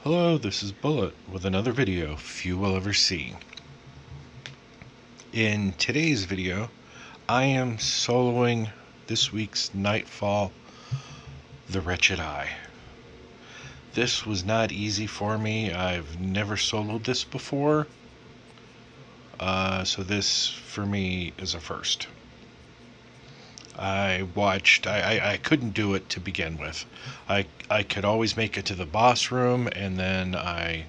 Hello, this is Bullet with another video few will ever see. In today's video, I am soloing this week's Nightfall, The Wretched Eye. This was not easy for me. I've never soloed this before, so this for me is a first. I couldn't do it to begin with. I could always make it to the boss room, and then I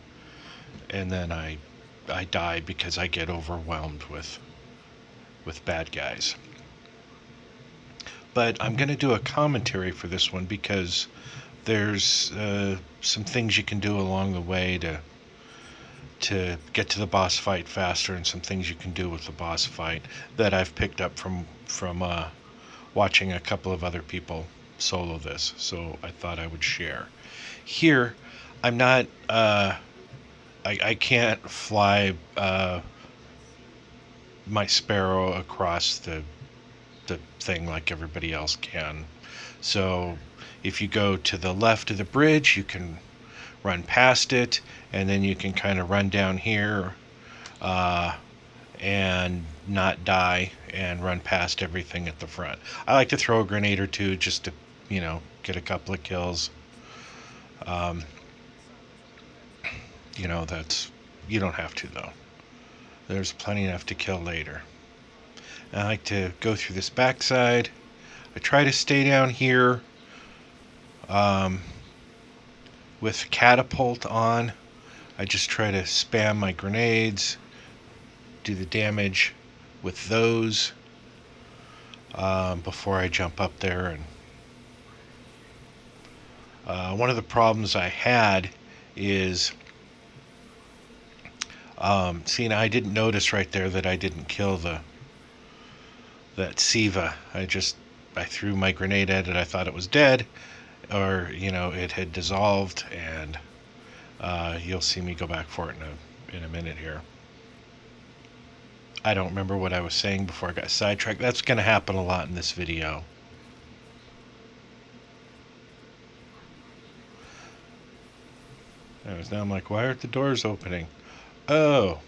die because I get overwhelmed with bad guys. But I'm going to do a commentary for this one because there's some things you can do along the way to get to the boss fight faster, and some things you can do with the boss fight that I've picked up from watching a couple of other people solo this. So I thought I would share. Here, I'm not. I can't fly my sparrow across the thing like everybody else can. So if you go to the left of the bridge, you can run past it, and then you can kind of run down here and not die and run past everything at the front. I like to throw a grenade or two just to, get a couple of kills. You don't have to, though. There's plenty enough to kill later. I like to go through this backside. I try to stay down here with catapult on. I just try to spam my grenades, do the damage with those before I jump up there. And one of the problems I had is now I didn't notice right there that I didn't kill that Siva. I threw my grenade at it. I thought it was dead, or it had dissolved, and you'll see me go back for it in a minute here. I don't remember what I was saying before I got sidetracked. That's going to happen a lot in this video. Now I'm like, why aren't the doors opening? Oh.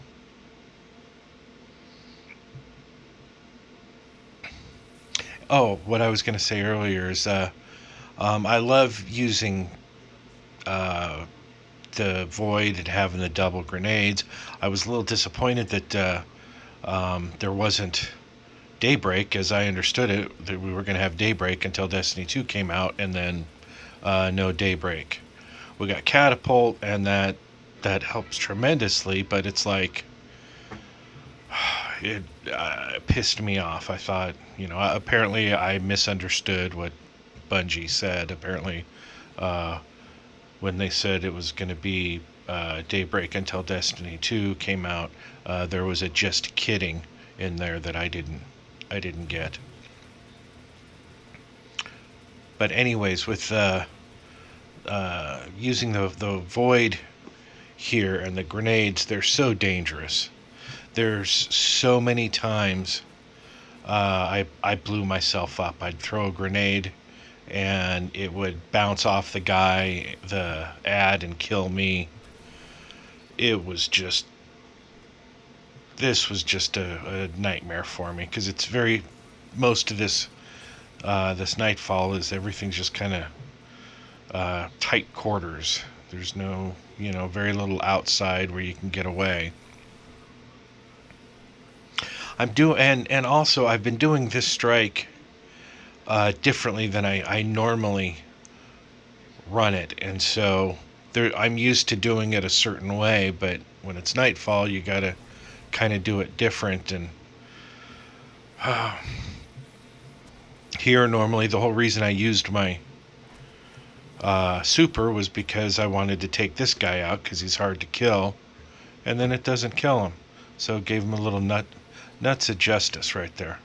Oh, what I was going to say earlier is I love using the void and having the double grenades. I was a little disappointed that there wasn't daybreak, as I understood it, that we were going to have daybreak until Destiny 2 came out, and then no daybreak. We got catapult, and that helps tremendously, but it's like it pissed me off. I thought, apparently I misunderstood what Bungie said. Apparently when they said it was going to be daybreak until Destiny 2 came out, there was a just kidding in there that I didn't get. But anyways, with using the void here and the grenades, they're so dangerous. There's so many times I blew myself up. I'd throw a grenade and it would bounce off the guy, the ad, and kill me. This was just a nightmare for me, because it's most of this Nightfall is everything's just kind of tight quarters. There's no, very little outside where you can get away. And also I've been doing this strike differently than I normally run it, and so I'm used to doing it a certain way, but when it's Nightfall, you gotta kind of do it different. And here, normally, the whole reason I used my super was because I wanted to take this guy out because he's hard to kill, and then it doesn't kill him, so it gave him a little nuts of justice right there.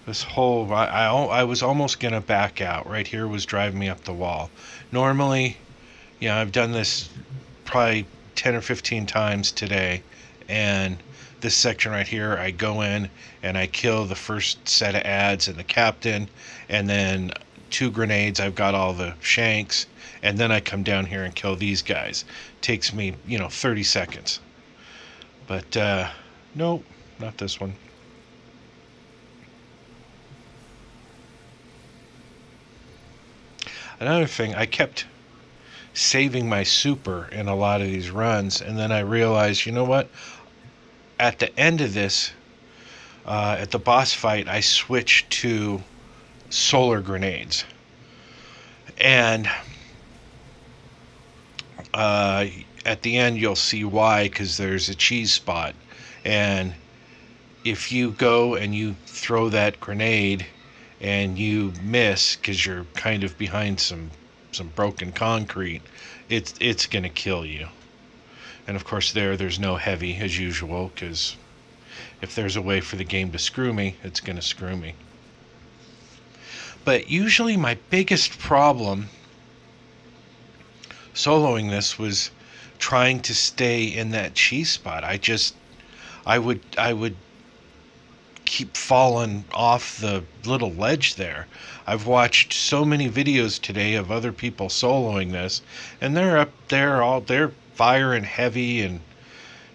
This whole, I was almost gonna back out. Right here was driving me up the wall. Normally, I've done this probably 10 or 15 times today, and this section right here, I go in and I kill the first set of ads and the captain, and then 2 grenades, I've got all the shanks, and then I come down here and kill these guys. Takes me, 30 seconds. But, nope, not this one. Another thing, I kept saving my super in a lot of these runs, and then I realized, you know what? At the end of this, at the boss fight, I switched to solar grenades. And at the end, you'll see why, because there's a cheese spot. And if you go and you throw that grenade and you miss because you're kind of behind some broken concrete, it's going to kill you. And of course there's no heavy as usual, because if there's a way for the game to screw me, it's going to screw me. But usually my biggest problem soloing this was trying to stay in that cheese spot. I would keep falling off the little ledge there. I've watched so many videos today of other people soloing this, and they're up there they're firing heavy and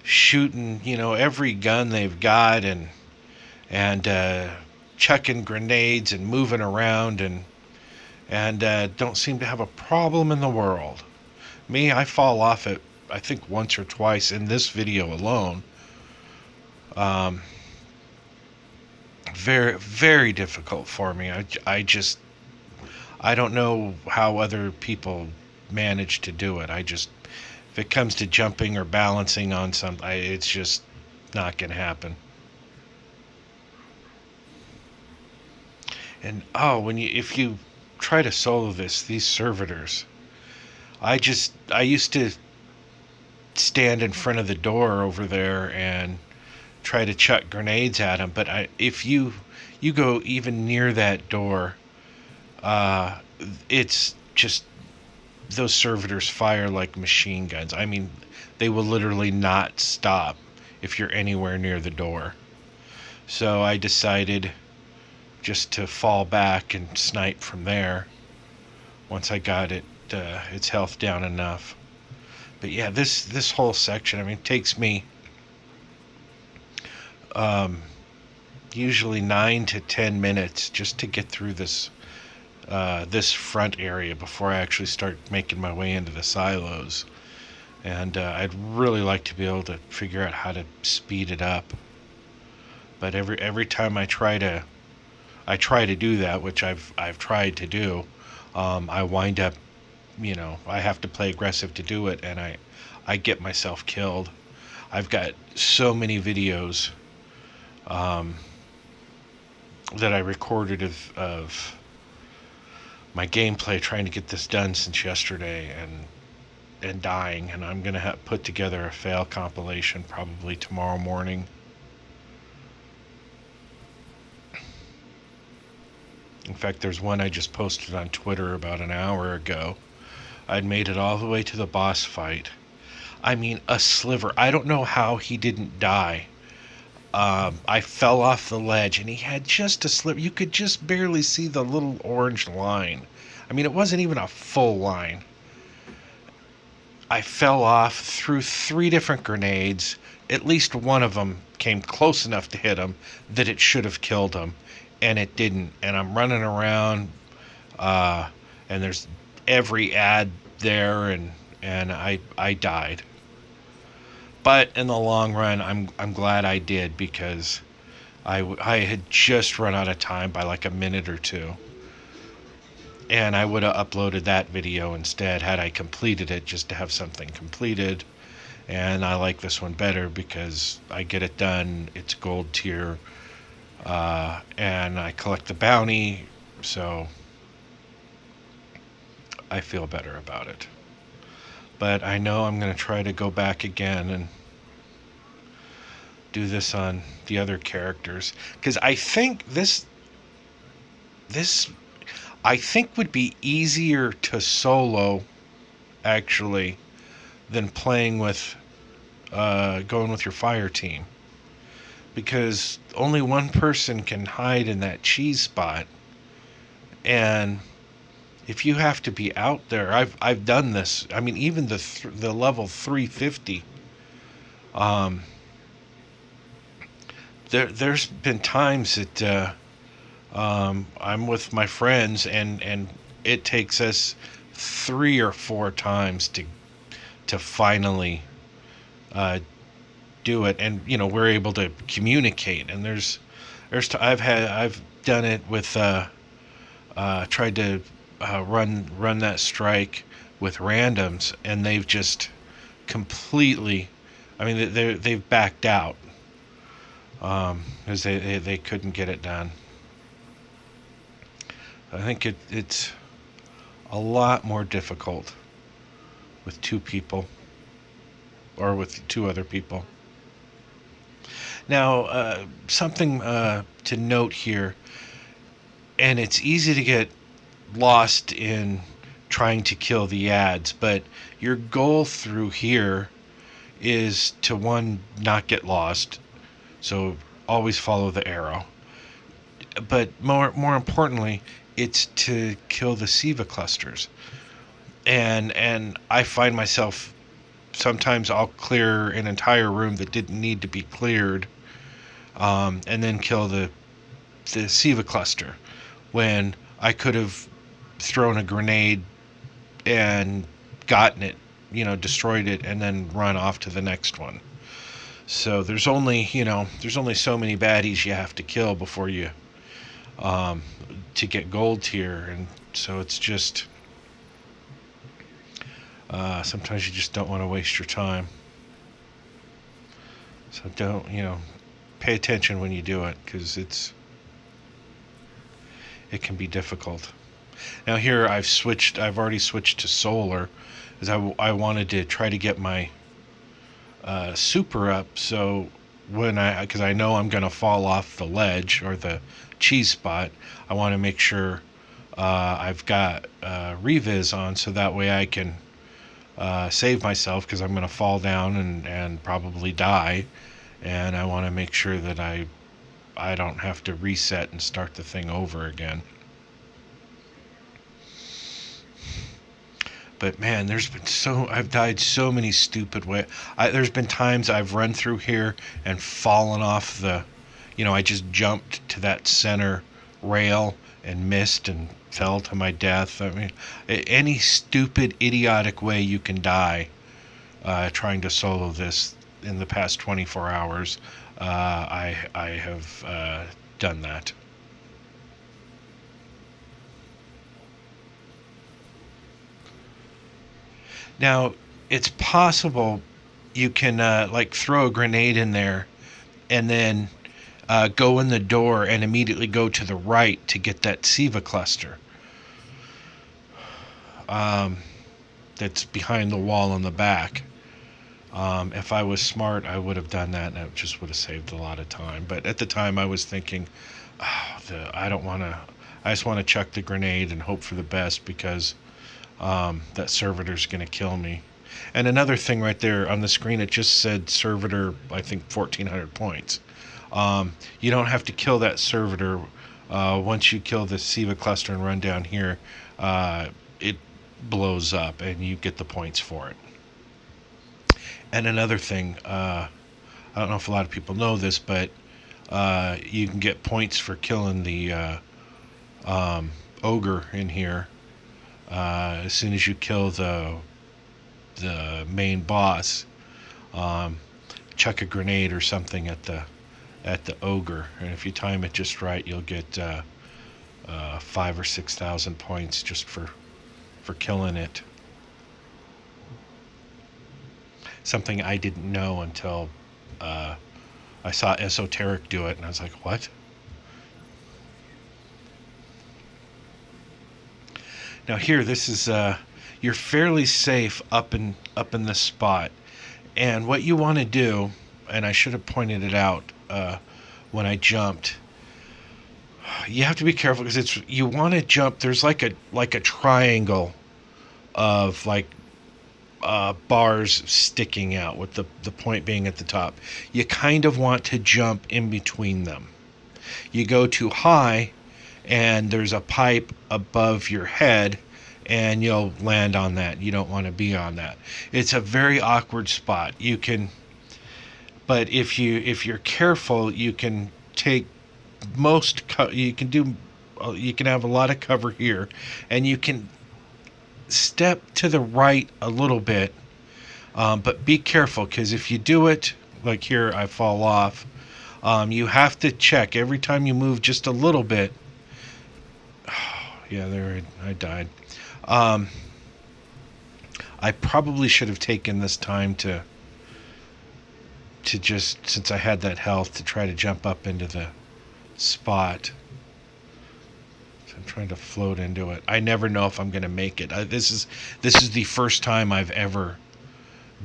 shooting, every gun they've got, and chucking grenades and moving around, and don't seem to have a problem in the world. Me, I fall off it, I think once or twice in this video alone. Very, very difficult for me. I don't know how other people manage to do it. If it comes to jumping or balancing on something, it's just not going to happen. And if you try to solo these servitors, I used to stand in front of the door over there and try to chuck grenades at them, but if you go even near that door, it's just, those servitors fire like machine guns. I mean, they will literally not stop if you're anywhere near the door. So I decided just to fall back and snipe from there once I got its health down enough. But yeah, this whole section, I mean, takes me usually 9 to 10 minutes just to get through this front area before I actually start making my way into the silos. And I'd really like to be able to figure out how to speed it up. But every time I try to do that, which I've tried to do, I wind up, I have to play aggressive to do it, and I get myself killed. I've got so many videos that I recorded of my gameplay trying to get this done since yesterday, and dying, and I'm gonna put together a fail compilation probably tomorrow morning. In fact, there's one I just posted on Twitter about an hour ago. I'd made it all the way to the boss fight. I mean, a sliver. I don't know how he didn't die. I fell off the ledge, and he had just a sliver. You could just barely see the little orange line. I mean, it wasn't even a full line. I fell off, threw 3 different grenades. At least one of them came close enough to hit him that it should have killed him, and it didn't. And I'm running around, and there's every ad there, and I died. But in the long run, I'm glad I did, because I had just run out of time by like a minute or two. And I would have uploaded that video instead had I completed it, just to have something completed. And I like this one better because I get it done. It's gold tier. And I collect the bounty. So I feel better about it. But I know I'm going to try to go back again and do this on the other characters, because I think this would be easier to solo, actually, than playing with going with your fire team. because only one person can hide in that cheese spot. And if you have to be out there, I've done this. I mean, even the level 350. Um, there's been times that I'm with my friends, and it takes us 3 or 4 times to finally do it, and we're able to communicate. And I've done it with tried to run that strike with randoms, and they've just completely, I mean, they've backed out because they couldn't get it done. I think it's a lot more difficult with 2 people, or with 2 other people. Now, something to note here, and it's easy to get lost in trying to kill the ads, but your goal through here is to, one, not get lost, so always follow the arrow. But more importantly, it's to kill the Siva clusters. And I find myself, sometimes I'll clear an entire room that didn't need to be cleared, and then kill the Siva cluster, when I could have thrown a grenade and gotten it, destroyed it, and then run off to the next one. So there's only so many baddies you have to kill before you to get gold tier. And so it's just sometimes you just don't want to waste your time. So don't, pay attention when you do it, because it can be difficult. Now here I've already switched to solar, as I wanted to try to get my super up, so because I know I'm going to fall off the ledge or the cheese spot, I want to make sure I've got revis on, so that way I can save myself, because I'm going to fall down and probably die, and I want to make sure that I don't have to reset and start the thing over again. But man, I've died so many stupid ways. There's been times I've run through here and fallen off I just jumped to that center rail and missed and fell to my death. I mean, any stupid, idiotic way you can die trying to solo this in the past 24 hours, I have done that. Now, it's possible you can throw a grenade in there, and then go in the door and immediately go to the right to get that Siva cluster that's behind the wall in the back. If I was smart, I would have done that, and it just would have saved a lot of time. But at the time, I was thinking, I don't want to. I just want to chuck the grenade and hope for the best, because that servitor's going to kill me. And another thing right there on the screen, it just said servitor, I think 1,400 points. You don't have to kill that servitor. Once you kill the Siva cluster and run down here, it blows up and you get the points for it. And another thing, I don't know if a lot of people know this, but you can get points for killing the ogre in here. As soon as you kill the main boss, chuck a grenade or something at the ogre, and if you time it just right, you'll get 5,000 or 6,000 points just for killing it. Something I didn't know until I saw Esoteric do it, and I was like, what? Now here, this is you're fairly safe up in this spot, and what you want to do, and I should have pointed it out when I jumped. You have to be careful, because you want to jump. There's like a triangle of bars sticking out with the point being at the top. You kind of want to jump in between them. You go too high and there's a pipe above your head and you'll land on that. You don't want to be on that. It's a very awkward spot. But if you're careful, you can take you can do you can have a lot of cover here, and you can step to the right a little bit, but be careful, because if you do it, like here, I fall off. You have to check every time you move just a little bit. Yeah, there I died. I probably should have taken this time to just, since I had that health, to try to jump up into the spot. So I'm trying to float into it. I never know if I'm going to make it. This is the first time I've ever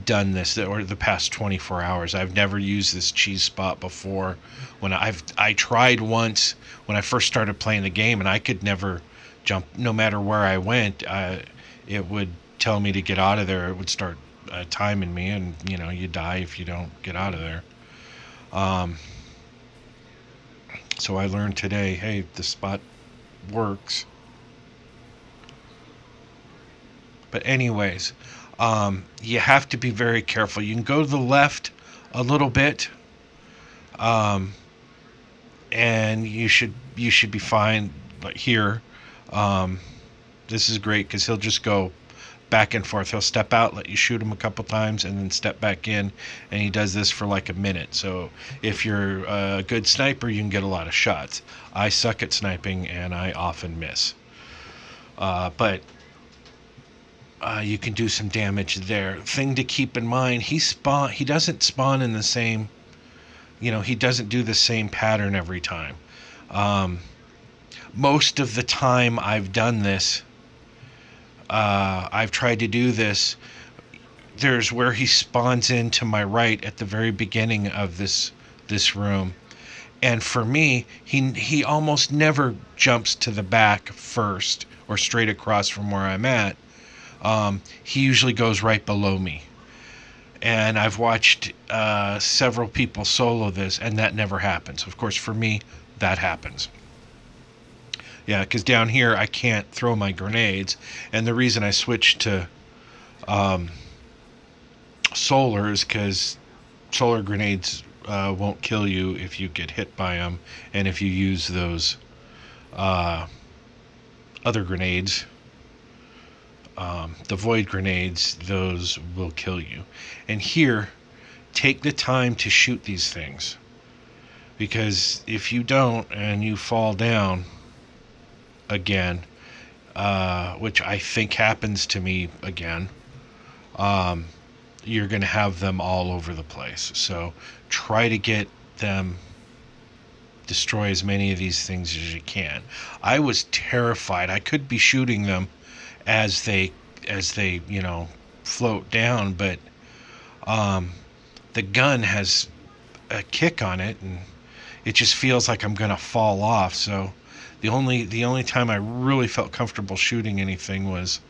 done this, or the past 24 hours. I've never used this cheese spot before. I tried once when I first started playing the game, and I could never jump. No matter where I went, it would tell me to get out of there. It would start timing me, and you die if you don't get out of there. So I learned today, hey, the spot works. But anyways, you have to be very careful. You can go to the left a little bit, and you should be fine. But here, this is great because he'll just go back and forth. He'll step out, let you shoot him a couple times, and then step back in, and he does this for like a minute. So if you're a good sniper, you can get a lot of shots. I suck at sniping, and I often miss. But you can do some damage there. Thing to keep in mind, he doesn't spawn in the same, he doesn't do the same pattern every time. Most of the time I've done this, I've tried to do this, there's where he spawns in to my right at the very beginning of this room. And for me, he almost never jumps to the back first or straight across from where I'm at. He usually goes right below me. And I've watched several people solo this, and that never happens. Of course, for me, that happens. Yeah, because down here I can't throw my grenades, and the reason I switched to solar is because solar grenades won't kill you if you get hit by them, and if you use those other grenades, the void grenades, those will kill you. And here, take the time to shoot these things, because if you don't and you fall down again, which I think happens to me again, you're going to have them all over the place. So try to get them, destroy as many of these things as you can. I was terrified. I could be shooting them as they float down, but the gun has a kick on it, and it just feels like I'm going to fall off. So the only time I really felt comfortable shooting anything was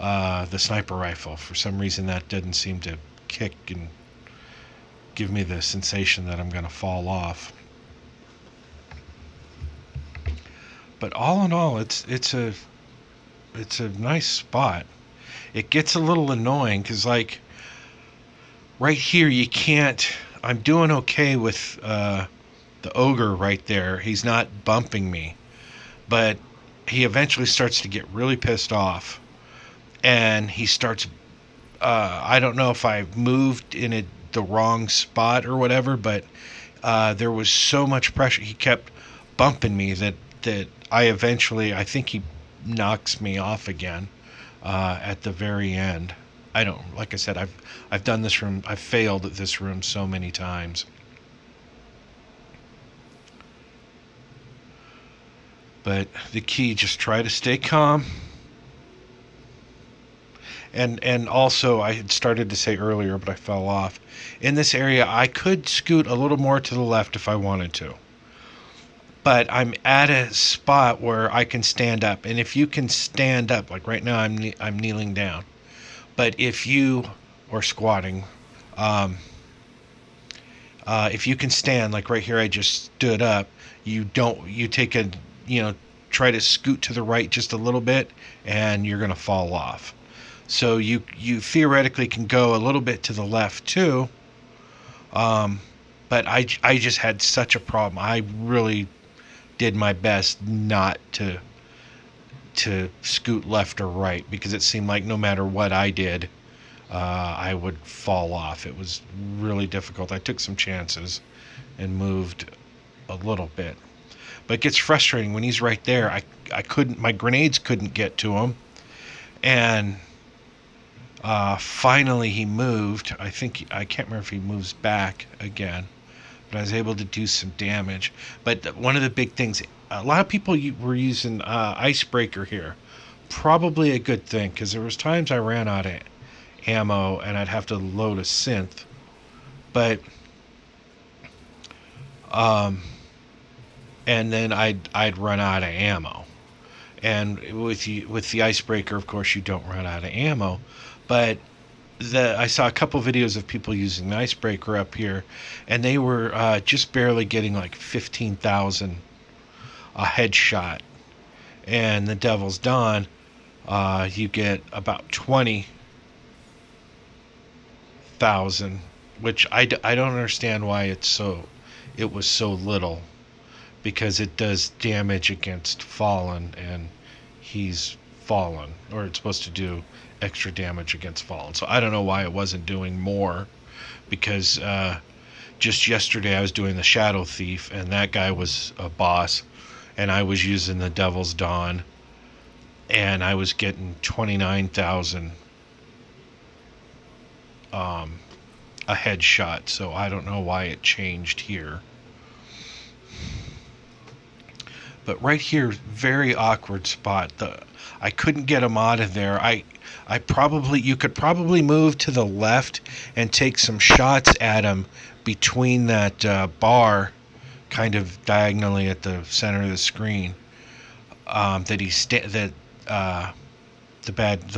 the sniper rifle. For some reason, that didn't seem to kick and give me the sensation that I'm going to fall off. But all in all, it's a nice spot. It gets a little annoying because, like, right here you can't. I'm doing okay with the ogre right there. He's not bumping me, but he eventually starts to get really pissed off, and he starts. I don't know if I moved in the wrong spot or whatever, but there was so much pressure. He kept bumping me that I think he knocks me off again at the very end. Like I said, I've done this room. I've failed at this room so many times. But the key, just try to stay calm. And also, I had started to say earlier, but I fell off. In this area, I could scoot a little more to the left if I wanted to. But I'm at a spot where I can stand up. And if you can stand up, like right now I'm kneeling down. But if you, or squatting, um, if you can stand, like right here, I just stood up. You take a, you know, try to scoot to the right just a little bit, and you're gonna fall off. So you theoretically can go a little bit to the left too. Um, but I just had such a problem. I really did my best not to scoot left or right because it seemed like no matter what I did, I would fall off. It was really difficult. I took some chances and moved a little bit, but it gets frustrating when he's right there. I couldn't. My grenades couldn't get to him, and finally he moved. I can't remember if he moves back again, but I was able to do some damage. But one of the big things, a lot of people were using icebreaker here. Probably a good thing because there was times I ran out of ammo and I'd have to load a synth. But and then I'd run out of ammo. And with the icebreaker, of course, you don't run out of ammo. But I saw a couple videos of people using the icebreaker up here, and they were just barely getting like 15,000 a headshot. And the Devil's Dawn, you get about 20,000, which I don't understand why it was so little, because it does damage against fallen, and he's fallen, or it's supposed to do extra damage against fallen. So I don't know why it wasn't doing more, because just yesterday I was doing the Shadow Thief, and that guy was a boss, and I was using the Devil's Dawn, and I was getting 29,000 a headshot. So I don't know why it changed here. But right here, very awkward spot. I couldn't get him out of there. You could probably move to the left and take some shots at him between that bar, kind of diagonally at the center of the screen. The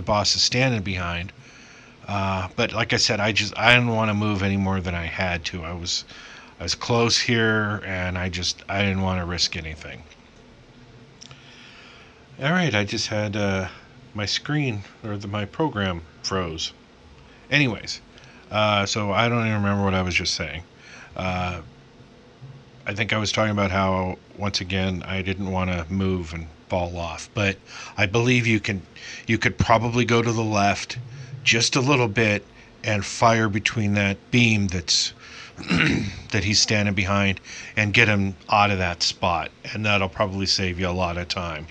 boss is standing behind. But like I said, I didn't want to move any more than I had to. I was close here, and I didn't want to risk anything. All right, I just had my screen, or my program froze. Anyways, so I don't even remember what I was just saying. I think I was talking about how, once again, I didn't want to move and fall off, but I believe you could probably go to the left just a little bit and fire between that beam that's that he's standing behind, and get him out of that spot, and that'll probably save you a lot of time.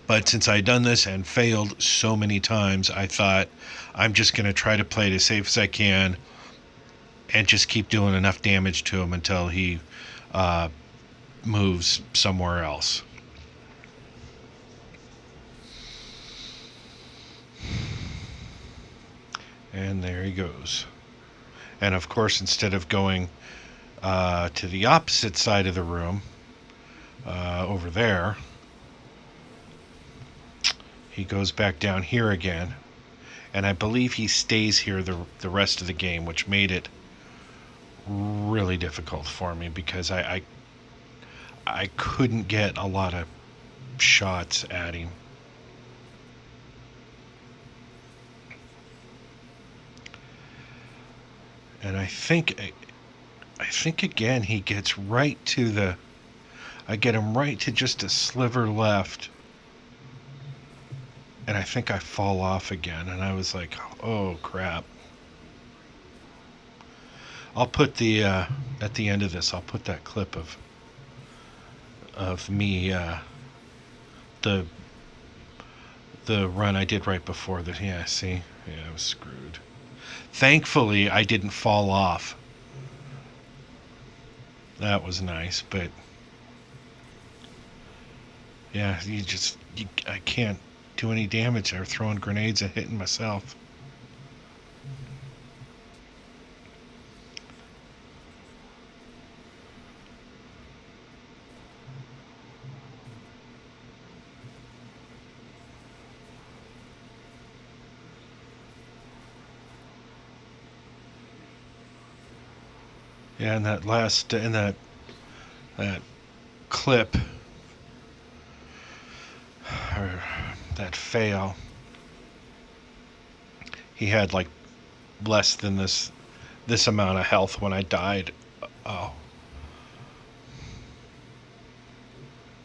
But since I'd done this and failed so many times, I thought I'm just going to try to play it as safe as I can and just keep doing enough damage to him until he moves somewhere else. And there he goes. And of course, instead of going to the opposite side of the room, over there, he goes back down here again, and I believe he stays here the rest of the game, which made it really difficult for me because I couldn't get a lot of shots at him. And I think again he gets right to I get him right to just a sliver left. And I think I fall off again, and I was like, oh crap. I'll put at the end of this, I'll put that clip of me, the run I did right before that. Yeah, see? Yeah, I was screwed. Thankfully, I didn't fall off. That was nice, but yeah, I can't do any damage there, throwing grenades and hitting myself. Yeah, in that clip, or that fail, he had like less than this amount of health when I died. Oh,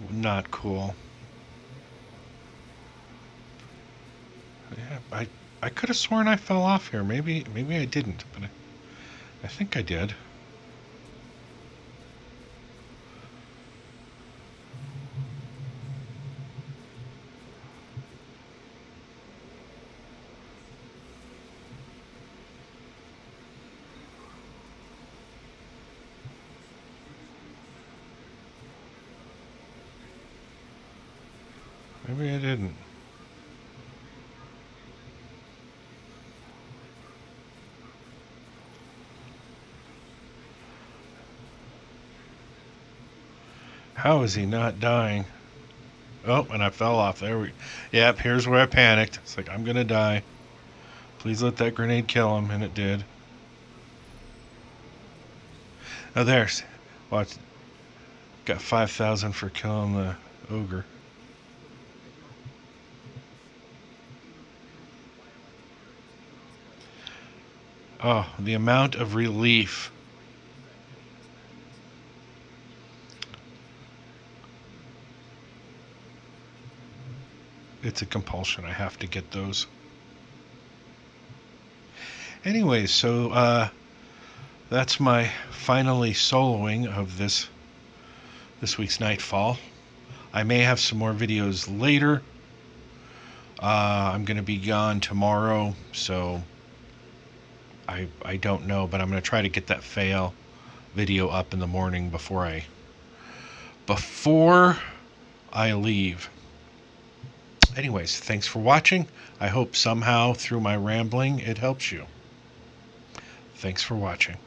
not cool. Yeah, I could have sworn I fell off here. Maybe I didn't, but I think I did. Maybe I didn't. How is he not dying? Oh, and I fell off. Yep, here's where I panicked. It's like, I'm gonna die. Please let that grenade kill him, and it did. Oh, there's. Watch. Got 5,000 for killing the ogre. Oh, the amount of relief. It's a compulsion. I have to get those. Anyway, so that's my finally soloing of this week's Nightfall. I may have some more videos later. I'm going to be gone tomorrow, so I don't know, but I'm going to try to get that fail video up in the morning before I leave. Anyways, thanks for watching. I hope somehow through my rambling it helps you. Thanks for watching.